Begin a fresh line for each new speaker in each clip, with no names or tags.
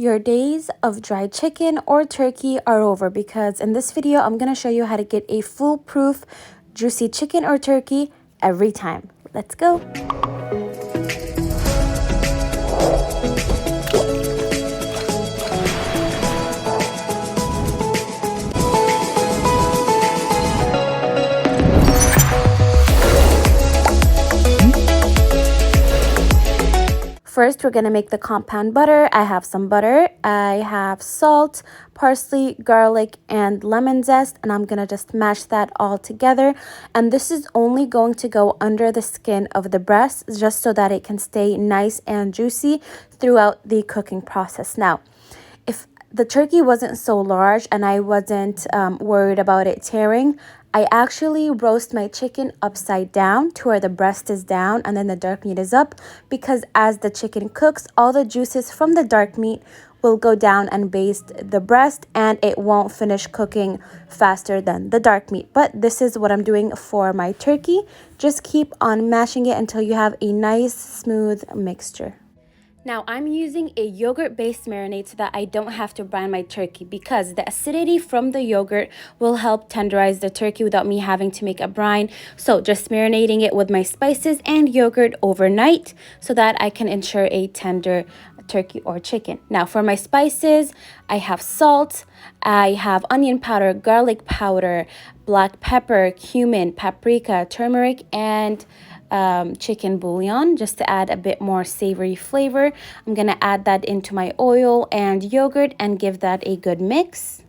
Your days of dried chicken or turkey are over because in this video, I'm going to show you how to get a foolproof, juicy chicken or turkey every time. Let's go. First, we're going to make the compound butter. I have some butter. I have salt, parsley, garlic, and lemon zest. And I'm going to just mash that all together. And this is only going to go under the skin of the breast just so that it can stay nice and juicy throughout the cooking process. Now, if the turkey wasn't so large and I wasn't worried about it tearing, I actually roast my chicken upside down to where the breast is down and then the dark meat is up, because as the chicken cooks, all the juices from the dark meat will go down and baste the breast and it won't finish cooking faster than the dark meat. But this is what I'm doing for my turkey. Just keep on mashing it until you have a nice smooth mixture. Now, I'm using a yogurt-based marinade so that I don't have to brine my turkey, because the acidity from the yogurt will help tenderize the turkey without me having to make a brine. So just marinating it with my spices and yogurt overnight so that I can ensure a tender turkey or chicken. Now, for my spices, I have salt, I have onion powder, garlic powder, black pepper, cumin, paprika, turmeric, and chicken bouillon, just to add a bit more savory flavor. I'm gonna add that into my oil and yogurt and give that a good mix.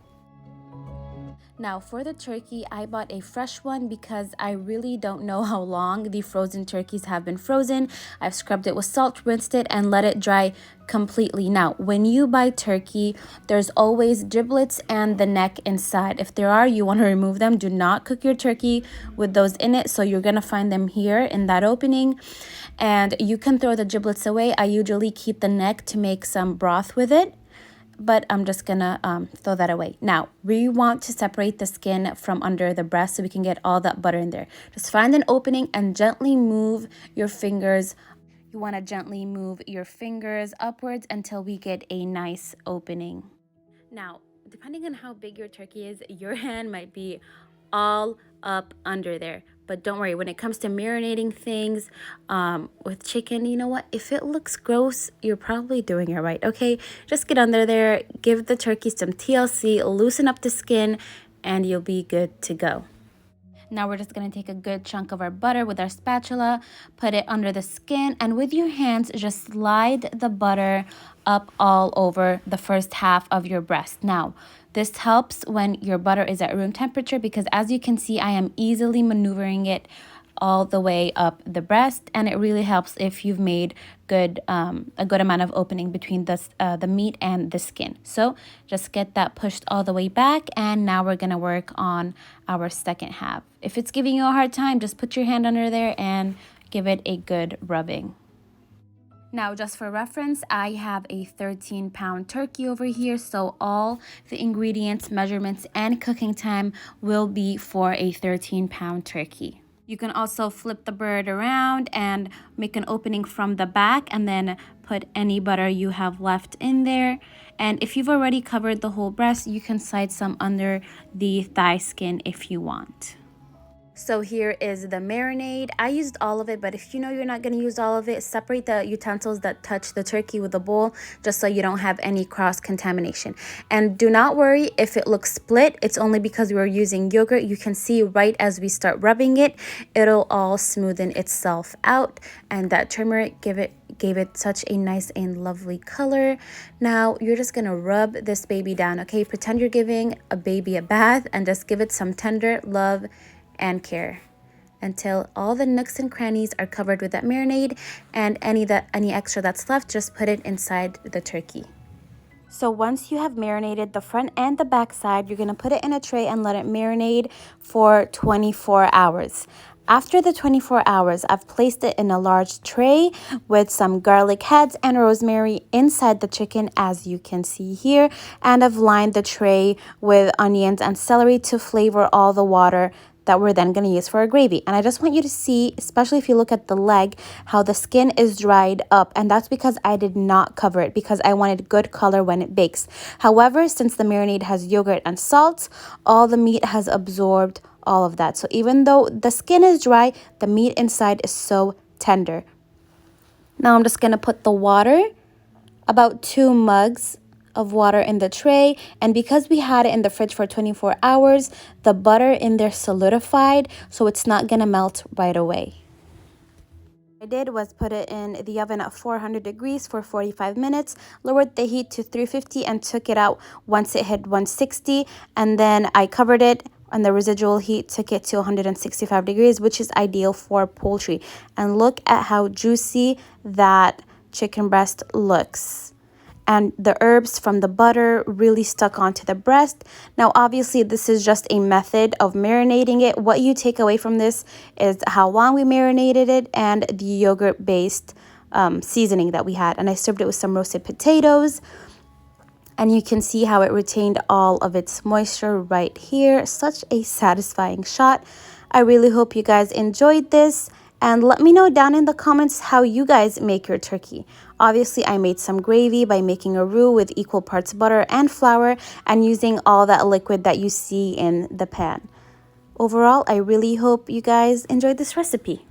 Now for the turkey, I bought a fresh one because I really don't know how long the frozen turkeys have been frozen. I've scrubbed it with salt, rinsed it, and let it dry completely. Now, when you buy turkey, there's always giblets and the neck inside. If there are, you want to remove them. Do not cook your turkey with those in it. So you're going to find them here in that opening. And you can throw the giblets away. I usually keep the neck to make some broth with it, but I'm just gonna throw that away. Now, we want to separate the skin from under the breast so we can get all that butter in there. Just find an opening and gently move your fingers. You want to gently move your fingers upwards until we get a nice opening. Now, depending on how big your turkey is, your hand might be all up under there. But don't worry, when it comes to marinating things with chicken, you know what? If it looks gross, you're probably doing it right, okay? Just get under there, give the turkey some TLC, loosen up the skin, and you'll be good to go. Now we're just going to take a good chunk of our butter with our spatula, put it under the skin, and with your hands, just slide the butter up all over the first half of your breast. Now, this helps when your butter is at room temperature because, as you can see, I am easily maneuvering it all the way up the breast, and it really helps if you've made a good amount of opening between the meat and the skin. So just get that pushed all the way back, and now we're gonna work on our second half. If it's giving you a hard time, just put your hand under there and give it a good rubbing. Now, just for reference, I have a 13-pound turkey over here, so all the ingredients, measurements, and cooking time will be for a 13-pound turkey. You can also flip the bird around and make an opening from the back and then put any butter you have left in there. And if you've already covered the whole breast, you can slide some under the thigh skin if you want. So here is the marinade. I used all of it, but if you know you're not going to use all of it, separate the utensils that touch the turkey with a bowl just so you don't have any cross-contamination. And do not worry if it looks split. It's only because we're using yogurt. You can see right as we start rubbing it, it'll all smoothen itself out. And that turmeric gave it such a nice and lovely color. Now you're just going to rub this baby down, okay? Pretend you're giving a baby a bath and just give it some tender love and care until all the nooks and crannies are covered with that marinade, and any extra that's left, just put it inside the turkey. So once you have marinated the front and the back side, you're going to put it in a tray and let it marinate for 24 hours. After the 24 hours, I've placed it in a large tray with some garlic heads and rosemary inside the chicken, as you can see here. And I've lined the tray with onions and celery to flavor all the water that we're then going to use for our gravy. And I just want you to see, especially if you look at the leg, how the skin is dried up. And that's because I did not cover it, because I wanted good color when it bakes. However, since the marinade has yogurt and salt, all the meat has absorbed all of that. So even though the skin is dry, the meat inside is so tender. Now I'm just going to put the water, about 2 mugs of water in the tray, and because we had it in the fridge for 24 hours, the butter in there solidified, so it's not gonna melt right away. What I did was put it in the oven at 400 degrees for 45 minutes, lowered the heat to 350 and took it out once it hit 160, and then I covered it and the residual heat took it to 165 degrees, which is ideal for poultry. And look at how juicy that chicken breast looks. And the herbs from the butter really stuck onto the breast. Now, obviously, this is just a method of marinating it. What you take away from this is how long we marinated it and the yogurt-based seasoning that we had. And I served it with some roasted potatoes. And you can see how it retained all of its moisture right here. Such a satisfying shot. I really hope you guys enjoyed this. And let me know down in the comments how you guys make your turkey. Obviously, I made some gravy by making a roux with equal parts butter and flour and using all that liquid that you see in the pan. Overall, I really hope you guys enjoyed this recipe.